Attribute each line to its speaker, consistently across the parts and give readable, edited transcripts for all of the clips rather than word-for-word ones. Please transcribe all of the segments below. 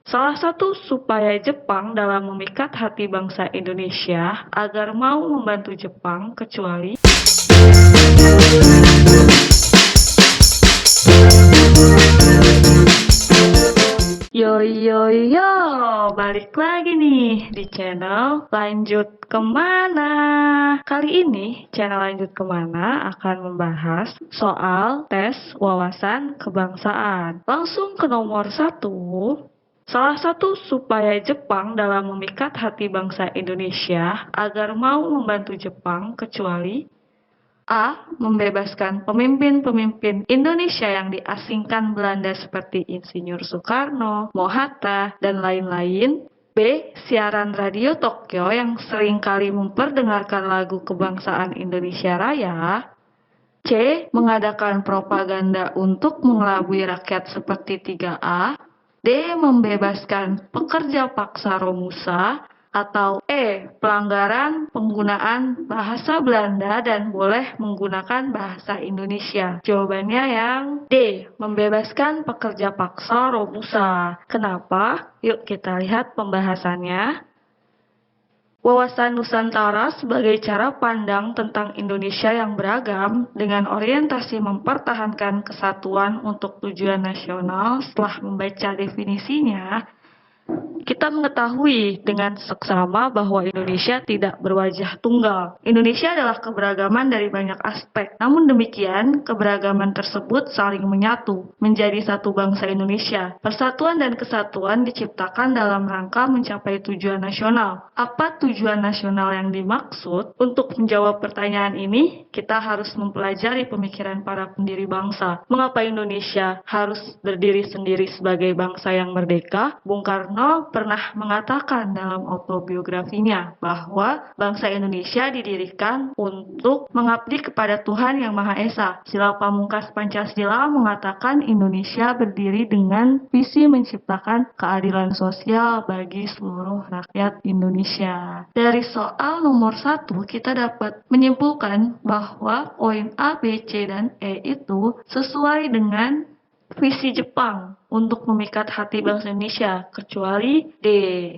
Speaker 1: Salah satu supaya Jepang dalam memikat hati bangsa Indonesia agar mau membantu Jepang kecuali Yo yo yo, balik lagi nih di channel Lanjut Kemana. Kali ini channel Lanjut Kemana akan membahas soal tes wawasan kebangsaan. Langsung ke nomor 1. Salah satu supaya Jepang dalam memikat hati bangsa Indonesia agar mau membantu Jepang kecuali A. Membebaskan pemimpin-pemimpin Indonesia yang diasingkan Belanda seperti Insinyur Soekarno, Mohatta, dan lain-lain. B. Siaran radio Tokyo yang seringkali memperdengarkan lagu kebangsaan Indonesia Raya. C. Mengadakan propaganda untuk mengelabui rakyat seperti 3A. D. Membebaskan pekerja paksa Romusa. Atau E. Pelanggaran penggunaan bahasa Belanda dan boleh menggunakan bahasa Indonesia. Jawabannya yang D. Membebaskan pekerja paksa Romusa. Kenapa? Yuk kita lihat pembahasannya. Wawasan Nusantara sebagai cara pandang tentang Indonesia yang beragam dengan orientasi mempertahankan kesatuan untuk tujuan nasional. Setelah membaca definisinya, kita mengetahui dengan seksama bahwa Indonesia tidak berwajah tunggal. Indonesia adalah keberagaman dari banyak aspek. Namun demikian, keberagaman tersebut saling menyatu menjadi satu bangsa Indonesia. Persatuan dan kesatuan diciptakan dalam rangka mencapai tujuan nasional. Apa tujuan nasional yang dimaksud? Untuk menjawab pertanyaan ini, kita harus mempelajari pemikiran para pendiri bangsa. Mengapa Indonesia harus berdiri sendiri sebagai bangsa yang merdeka? Bung Karno pernah mengatakan dalam autobiografinya bahwa bangsa Indonesia didirikan untuk mengabdi kepada Tuhan Yang Maha Esa. Sila Pamungkas Pancasila mengatakan Indonesia berdiri dengan visi menciptakan keadilan sosial bagi seluruh rakyat Indonesia. Dari soal nomor 1 kita dapat menyimpulkan bahwa poin A, B, C, dan E itu sesuai dengan visi Jepang untuk memikat hati bangsa Indonesia, kecuali D.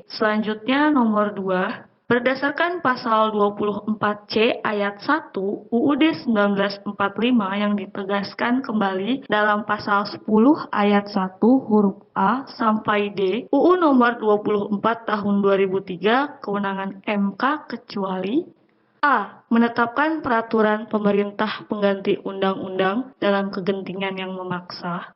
Speaker 1: Selanjutnya nomor 2. Berdasarkan pasal 24C ayat 1 UUD 1945 yang ditegaskan kembali dalam pasal 10 ayat 1 huruf A sampai D UU nomor 24 tahun 2003 kewenangan MK kecuali A. Menetapkan peraturan pemerintah pengganti undang-undang dalam kegentingan yang memaksa.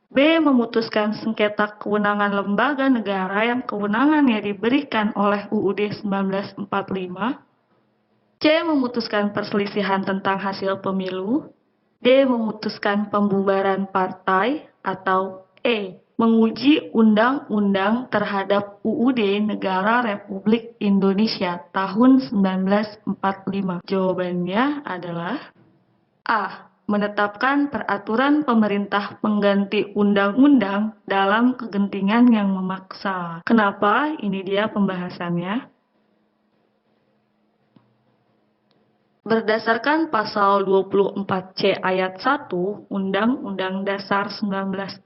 Speaker 1: B. Memutuskan sengketa kewenangan lembaga negara yang kewenangannya diberikan oleh UUD 1945. C. Memutuskan perselisihan tentang hasil pemilu. D. Memutuskan pembubaran partai. Atau E. Menguji undang-undang terhadap UUD Negara Republik Indonesia tahun 1945. Jawabannya adalah A. Menetapkan peraturan pemerintah pengganti undang-undang dalam kegentingan yang memaksa. Kenapa? Ini dia pembahasannya. Berdasarkan pasal 24C ayat 1 Undang-Undang Dasar 1945,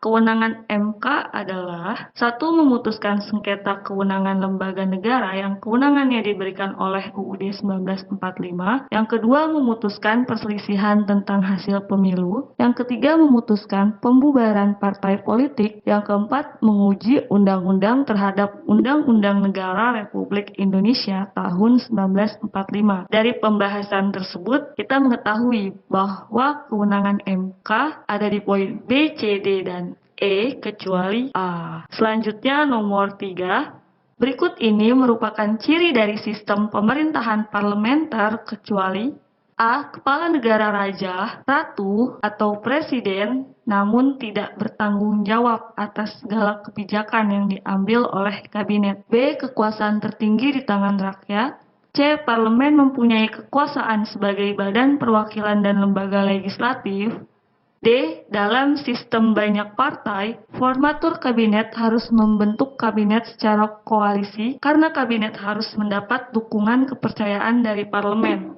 Speaker 1: kewenangan MK adalah 1. Memutuskan sengketa kewenangan lembaga negara yang kewenangannya diberikan oleh UUD 1945. Yang kedua, memutuskan perselisihan tentang hasil pemilu. Yang ketiga, memutuskan pembubaran partai politik. Yang keempat, menguji undang-undang terhadap Undang-Undang Negara Republik Indonesia tahun 1945. Dari pembahasan tersebut, kita mengetahui bahwa kewenangan MK ada di poin B, C, D, dan E kecuali A. Selanjutnya nomor 3. Berikut ini merupakan ciri dari sistem pemerintahan parlementer kecuali A. Kepala negara raja, ratu, atau presiden, namun tidak bertanggung jawab atas segala kebijakan yang diambil oleh kabinet. B. Kekuasaan tertinggi di tangan rakyat. C. Parlemen mempunyai kekuasaan sebagai badan perwakilan dan lembaga legislatif. D. Dalam sistem banyak partai, formatur kabinet harus membentuk kabinet secara koalisi karena kabinet harus mendapat dukungan kepercayaan dari parlemen.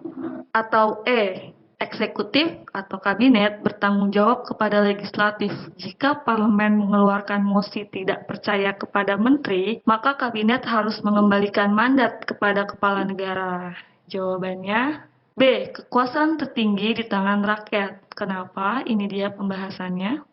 Speaker 1: Atau E. Eksekutif atau kabinet bertanggung jawab kepada legislatif. Jika parlemen mengeluarkan mosi tidak percaya kepada menteri, maka kabinet harus mengembalikan mandat kepada kepala negara. Jawabannya B. Kekuasaan tertinggi di tangan rakyat. Kenapa? Ini dia pembahasannya.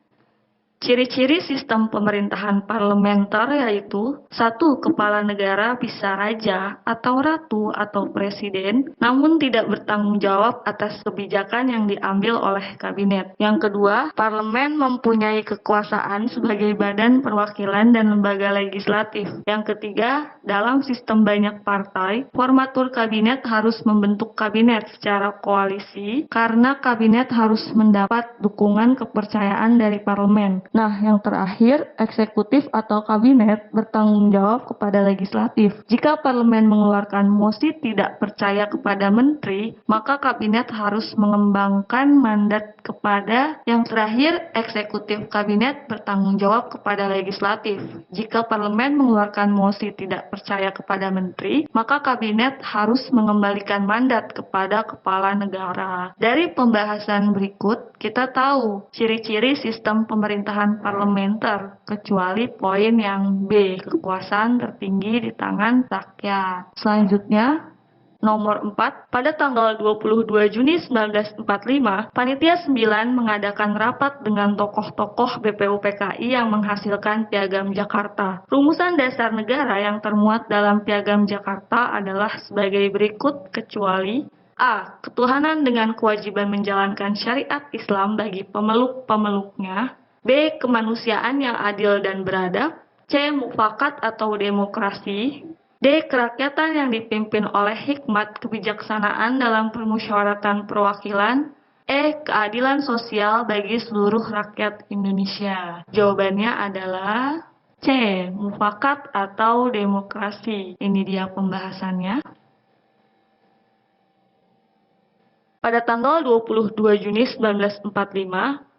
Speaker 1: Ciri-ciri sistem pemerintahan parlementer yaitu 1. Kepala negara bisa raja atau ratu atau presiden, namun tidak bertanggung jawab atas kebijakan yang diambil oleh kabinet. Yang kedua, parlemen mempunyai kekuasaan sebagai badan perwakilan dan lembaga legislatif. Yang ketiga, dalam sistem banyak partai, formatur kabinet harus membentuk kabinet secara koalisi karena kabinet harus mendapat dukungan kepercayaan dari parlemen. Nah, yang terakhir, eksekutif atau kabinet bertanggung jawab kepada legislatif. Jika parlemen mengeluarkan mosi tidak percaya kepada menteri, maka kabinet harus mengembangkan mandat kepada yang terakhir, eksekutif kabinet bertanggung jawab kepada legislatif. Jika parlemen mengeluarkan mosi tidak percaya kepada menteri, maka kabinet harus mengembalikan mandat kepada kepala negara. Dari pembahasan berikut, kita tahu ciri-ciri sistem pemerintahan parlementer, kecuali poin yang B, kekuasaan tertinggi di tangan rakyat. Selanjutnya, nomor 4, pada tanggal 22 Juni 1945, Panitia 9 mengadakan rapat dengan tokoh-tokoh BPUPKI yang menghasilkan Piagam Jakarta. Rumusan dasar negara yang termuat dalam Piagam Jakarta adalah sebagai berikut kecuali A. Ketuhanan dengan kewajiban menjalankan syariat Islam bagi pemeluk-pemeluknya. B. Kemanusiaan yang adil dan beradab. C. Mufakat atau demokrasi. D. Kerakyatan yang dipimpin oleh hikmat kebijaksanaan dalam permusyawaratan perwakilan. E. Keadilan sosial bagi seluruh rakyat Indonesia. Jawabannya adalah C. Mufakat atau demokrasi. Ini dia pembahasannya. Pada tanggal 22 Juni 1945,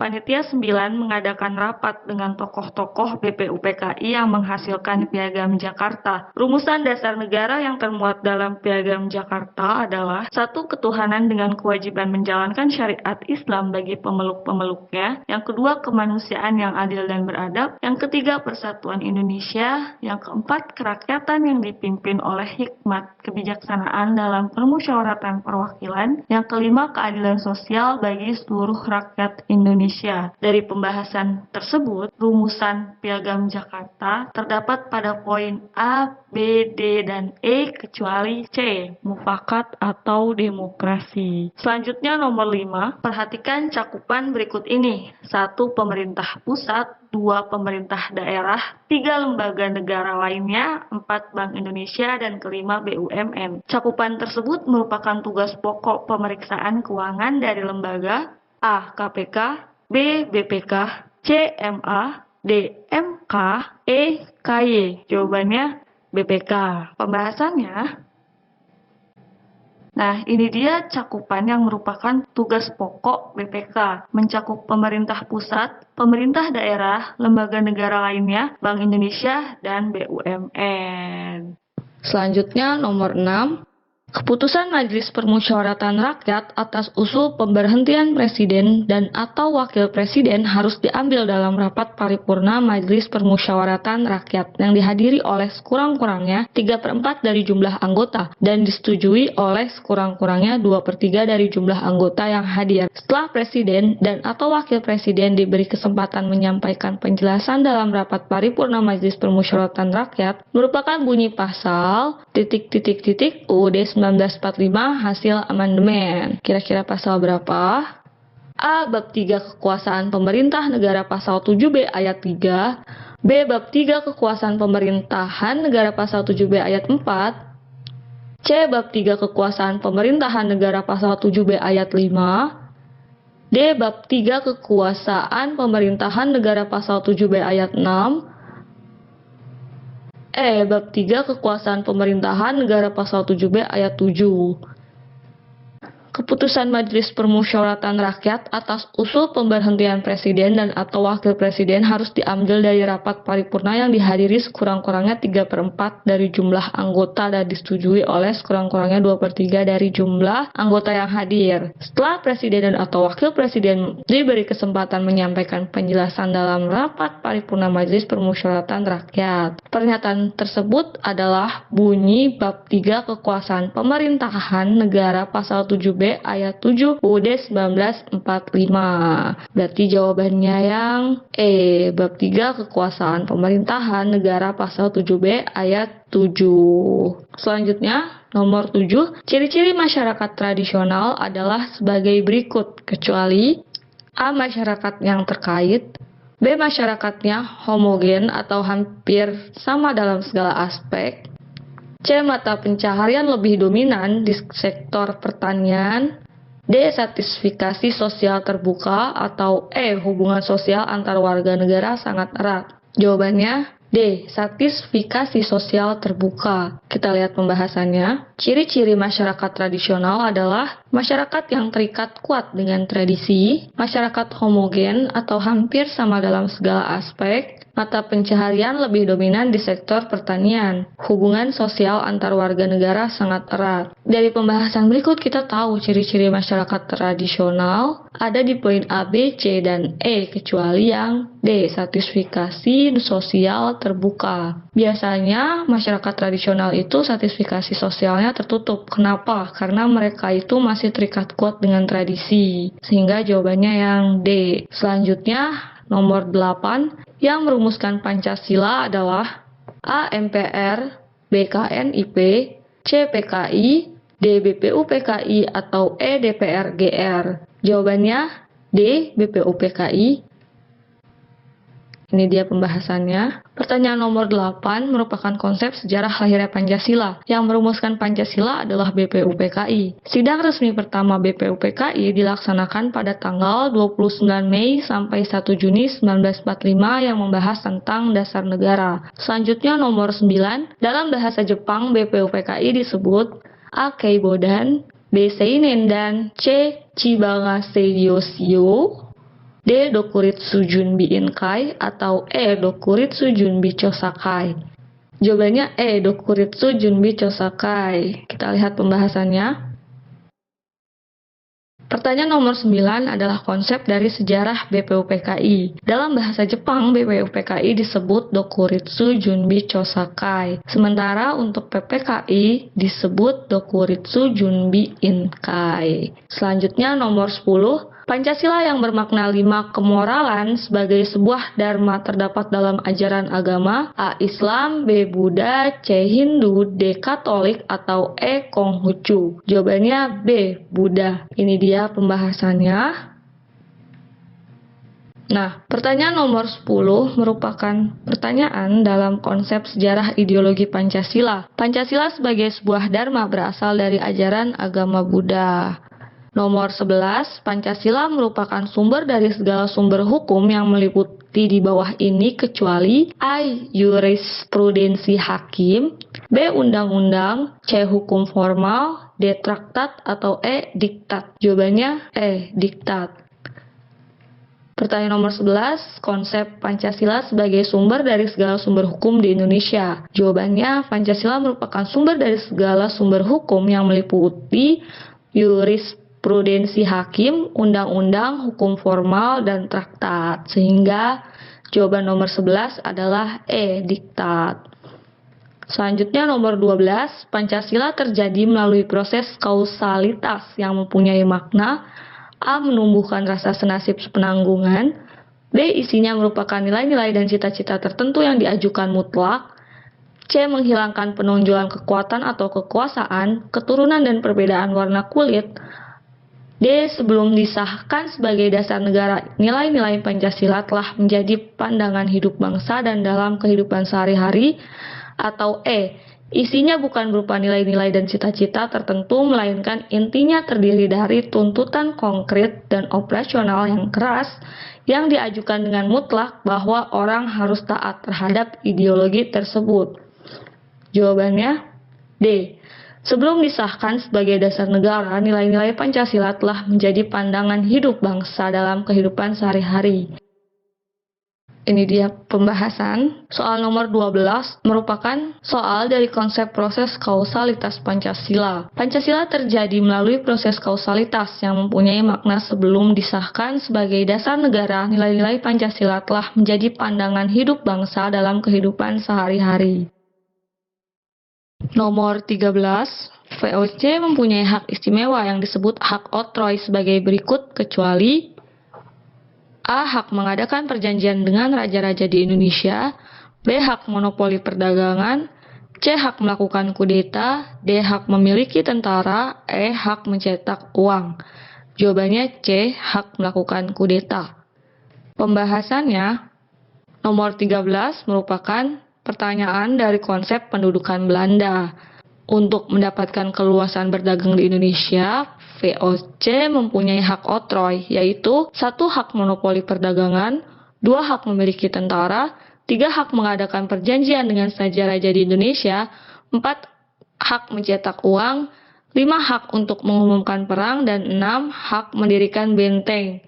Speaker 1: Panitia 9 mengadakan rapat dengan tokoh-tokoh BPUPKI yang menghasilkan Piagam Jakarta. Rumusan dasar negara yang termuat dalam Piagam Jakarta adalah 1. Ketuhanan dengan kewajiban menjalankan syariat Islam bagi pemeluk-pemeluknya. Yang kedua, kemanusiaan yang adil dan beradab. Yang ketiga, persatuan Indonesia. Yang keempat, kerakyatan yang dipimpin oleh hikmat kebijaksanaan dalam permusyawaratan perwakilan. Yang kelima, keadilan sosial bagi seluruh rakyat Indonesia. Dari pembahasan tersebut, rumusan Piagam Jakarta terdapat pada poin A, B, D, dan E kecuali C, mufakat atau demokrasi. Selanjutnya nomor 5, perhatikan cakupan berikut ini. 1. Pemerintah pusat, 2. Pemerintah daerah, 3. Lembaga negara lainnya, 4. Bank Indonesia, dan kelima BUMN. Cakupan tersebut merupakan tugas pokok pemeriksaan keuangan dari lembaga A. KPK, B. BPK, C. MA, D. MK, E. KY. Jawabannya BPK. Pembahasannya, nah, ini dia cakupan yang merupakan tugas pokok BPK, mencakup pemerintah pusat, pemerintah daerah, lembaga negara lainnya, Bank Indonesia, dan BUMN. Selanjutnya nomor 6. Keputusan Majelis Permusyawaratan Rakyat atas usul pemberhentian Presiden dan atau Wakil Presiden harus diambil dalam rapat paripurna Majelis Permusyawaratan Rakyat yang dihadiri oleh sekurang-kurangnya 3/4 dari jumlah anggota dan disetujui oleh sekurang-kurangnya 2/3 dari jumlah anggota yang hadir. Setelah Presiden dan atau Wakil Presiden diberi kesempatan menyampaikan penjelasan dalam rapat paripurna Majelis Permusyawaratan Rakyat, merupakan bunyi pasal ... UUD 1945 hasil amandemen. Kira-kira pasal berapa? A. Bab 3 Kekuasaan Pemerintah Negara pasal 7B ayat 3. B. Bab 3 Kekuasaan Pemerintahan Negara pasal 7B ayat 4. C. Bab 3 Kekuasaan Pemerintahan Negara pasal 7B ayat 5. D. Bab 3 Kekuasaan Pemerintahan Negara pasal 7B ayat 6. E. Bab 3 Kekuasaan Pemerintahan Negara pasal 7B ayat 7. keputusan Majelis Permusyawaratan Rakyat atas usul pemberhentian presiden dan atau wakil presiden harus diambil dari rapat paripurna yang dihadiri sekurang-kurangnya 3/4 dari jumlah anggota dan disetujui oleh sekurang-kurangnya 2/3 dari jumlah anggota yang hadir. Setelah presiden dan atau wakil presiden diberi kesempatan menyampaikan penjelasan dalam rapat paripurna Majelis Permusyawaratan Rakyat. Pernyataan tersebut adalah bunyi bab 3 kekuasaan pemerintahan negara pasal 7B ayat 7 UUD 1945. Berarti jawabannya yang E, bab 3 kekuasaan pemerintahan negara pasal 7B ayat 7. Selanjutnya, nomor 7, ciri-ciri masyarakat tradisional adalah sebagai berikut, kecuali A. Masyarakat yang terkait, B. Masyarakatnya homogen atau hampir sama dalam segala aspek, C. Mata pencaharian lebih dominan di sektor pertanian, D. Stratifikasi sosial terbuka, atau E. Hubungan sosial antar warga negara sangat erat. Jawabannya D. Stratifikasi sosial terbuka. Kita lihat pembahasannya. Ciri-ciri masyarakat tradisional adalah masyarakat yang terikat kuat dengan tradisi, masyarakat homogen atau hampir sama dalam segala aspek, mata pencaharian lebih dominan di sektor pertanian, hubungan sosial antar warga negara sangat erat. Dari pembahasan berikut kita tahu ciri-ciri masyarakat tradisional ada di poin A, B, C, dan E, kecuali yang D, stratifikasi sosial terbuka. Biasanya masyarakat tradisional itu stratifikasi sosialnya tertutup. Kenapa? Karena mereka itu masih terikat kuat dengan tradisi. Sehingga jawabannya yang D. Selanjutnya, nomor 8, yang merumuskan Pancasila adalah A. MPR, B. KNIP, C. PKI, D. BPUPKI, atau E. DPR GR. Jawabannya D. BPUPKI. Ini dia pembahasannya. Pertanyaan nomor 8 merupakan konsep sejarah lahirnya Pancasila. Yang merumuskan Pancasila adalah BPUPKI. Sidang resmi pertama BPUPKI dilaksanakan pada tanggal 29 Mei sampai 1 Juni 1945 yang membahas tentang dasar negara. Selanjutnya nomor 9, dalam bahasa Jepang BPUPKI disebut A. Keibodan, B. Seinendan, C. Chibanga Seiyosyo, D. Dokuritsu Junbi Inkai, atau E. Dokuritsu Junbi Chosakai. Jawabannya E. Dokuritsu Junbi Chosakai. Kita lihat pembahasannya. Pertanyaan nomor 9 adalah konsep dari sejarah BPUPKI. Dalam bahasa Jepang, BPUPKI disebut Dokuritsu Junbi Chosakai. Sementara untuk PPKI disebut Dokuritsu Junbi Inkai. Selanjutnya nomor 10, Pancasila yang bermakna 5 kemoralan sebagai sebuah dharma terdapat dalam ajaran agama A. Islam, B. Buddha, C. Hindu, D. Katolik, atau E. Konghucu. Jawabannya B. Buddha. Ini dia pembahasannya. Nah, pertanyaan nomor 10 merupakan pertanyaan dalam konsep sejarah ideologi Pancasila. Pancasila sebagai sebuah dharma berasal dari ajaran agama Buddha. Nomor 11, Pancasila merupakan sumber dari segala sumber hukum yang meliputi di bawah ini kecuali A. Jurisprudensi hakim, B. Undang-undang, C. Hukum formal, D. Traktat, atau E. Diktat. Jawabannya E. Diktat. Pertanyaan nomor 11, konsep Pancasila sebagai sumber dari segala sumber hukum di Indonesia. Jawabannya, Pancasila merupakan sumber dari segala sumber hukum yang meliputi jurisprudensi hakim, undang-undang, hukum formal, dan traktat. Sehingga jawaban nomor 11 adalah E. Diktat. Selanjutnya nomor 12, Pancasila terjadi melalui proses kausalitas yang mempunyai makna A. Menumbuhkan rasa senasib sepenanggungan, B. Isinya merupakan nilai-nilai dan cita-cita tertentu yang diajukan mutlak, C. Menghilangkan penonjolan kekuatan atau kekuasaan, keturunan dan perbedaan warna kulit, D. Sebelum disahkan sebagai dasar negara, nilai-nilai Pancasila telah menjadi pandangan hidup bangsa dan dalam kehidupan sehari-hari, atau E. Isinya bukan berupa nilai-nilai dan cita-cita tertentu, melainkan intinya terdiri dari tuntutan konkret dan operasional yang keras yang diajukan dengan mutlak bahwa orang harus taat terhadap ideologi tersebut. Jawabannya D. Sebelum disahkan sebagai dasar negara, nilai-nilai Pancasila telah menjadi pandangan hidup bangsa dalam kehidupan sehari-hari. Ini dia pembahasan. Soal nomor 12 merupakan soal dari konsep proses kausalitas Pancasila. Pancasila terjadi melalui proses kausalitas yang mempunyai makna sebelum disahkan sebagai dasar negara, nilai-nilai Pancasila telah menjadi pandangan hidup bangsa dalam kehidupan sehari-hari. Nomor 13, VOC mempunyai hak istimewa yang disebut hak oktroy sebagai berikut kecuali A. Hak mengadakan perjanjian dengan raja-raja di Indonesia. B. Hak monopoli perdagangan. C. Hak melakukan kudeta. D. Hak memiliki tentara. E. Hak mencetak uang. Jawabannya C. Hak melakukan kudeta. Pembahasannya, nomor 13 merupakan pertanyaan dari konsep pendudukan Belanda. Untuk mendapatkan keluasan berdagang di Indonesia, VOC mempunyai hak oktroy, yaitu 1. Hak monopoli perdagangan, 2. Hak memiliki tentara, 3. Hak mengadakan perjanjian dengan raja-raja di Indonesia, 4. Hak mencetak uang, 5. Hak untuk mengumumkan perang, dan 6. Hak mendirikan benteng.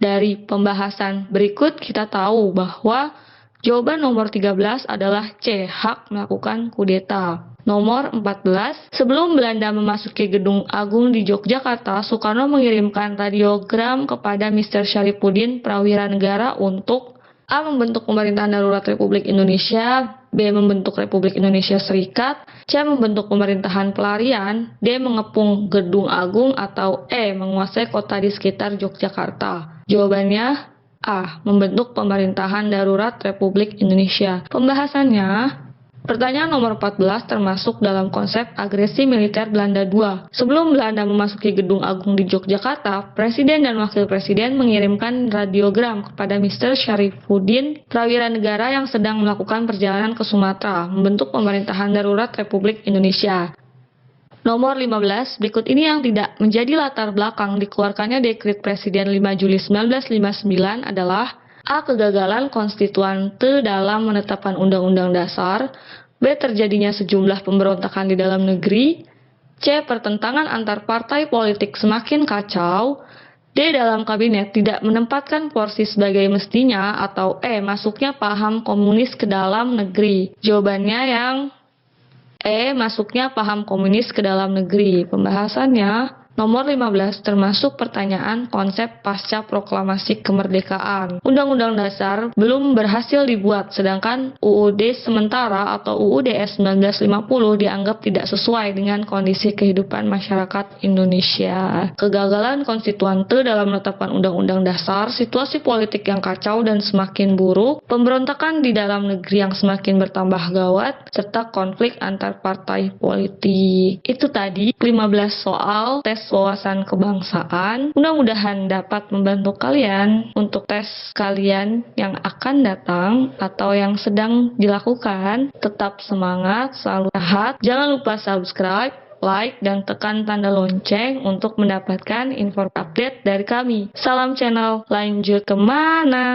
Speaker 1: Dari pembahasan berikut kita tahu bahwa jawaban nomor 13 adalah C. Hak melakukan kudeta. Nomor 14, sebelum Belanda memasuki Gedung Agung di Yogyakarta, Soekarno mengirimkan radiogram kepada Mr. Syarifuddin Prawira Negara untuk A. Membentuk pemerintahan darurat Republik Indonesia, B. Membentuk Republik Indonesia Serikat, C. Membentuk pemerintahan pelarian, D. Mengepung Gedung Agung, atau E. Menguasai kota di sekitar Yogyakarta. Jawabannya A. Membentuk pemerintahan darurat Republik Indonesia. Pembahasannya, pertanyaan nomor 14 termasuk dalam konsep agresi militer Belanda II. Sebelum Belanda memasuki Gedung Agung di Yogyakarta, Presiden dan Wakil Presiden mengirimkan radiogram kepada Mr. Syarifuddin Prawira Negara yang sedang melakukan perjalanan ke Sumatera, membentuk pemerintahan darurat Republik Indonesia. Nomor 15, berikut ini yang tidak menjadi latar belakang dikeluarkannya Dekret Presiden 5 Juli 1959 adalah A. Kegagalan konstituante dalam menetapkan Undang-Undang Dasar. B. Terjadinya sejumlah pemberontakan di dalam negeri. C. Pertentangan antar partai politik semakin kacau. D. Dalam kabinet tidak menempatkan porsi sebagai mestinya. Atau E. Masuknya paham komunis ke dalam negeri. Jawabannya yang E. Masuknya paham komunis ke dalam negeri. Pembahasannya, nomor 15 termasuk pertanyaan konsep pasca proklamasi kemerdekaan. Undang-Undang Dasar belum berhasil dibuat, sedangkan UUD sementara atau UUDS 1950 dianggap tidak sesuai dengan kondisi kehidupan masyarakat Indonesia. Kegagalan konstituante dalam menetapkan Undang-Undang Dasar, situasi politik yang kacau dan semakin buruk, pemberontakan di dalam negeri yang semakin bertambah gawat, serta konflik antar partai politik. Itu tadi 15 soal tes wawasan kebangsaan. Mudah-mudahan dapat membantu kalian untuk tes kalian yang akan datang atau yang sedang dilakukan. Tetap semangat, selalu sehat. Jangan lupa subscribe, like, dan tekan tanda lonceng untuk mendapatkan info update dari kami. Salam channel Lanjut Kemana.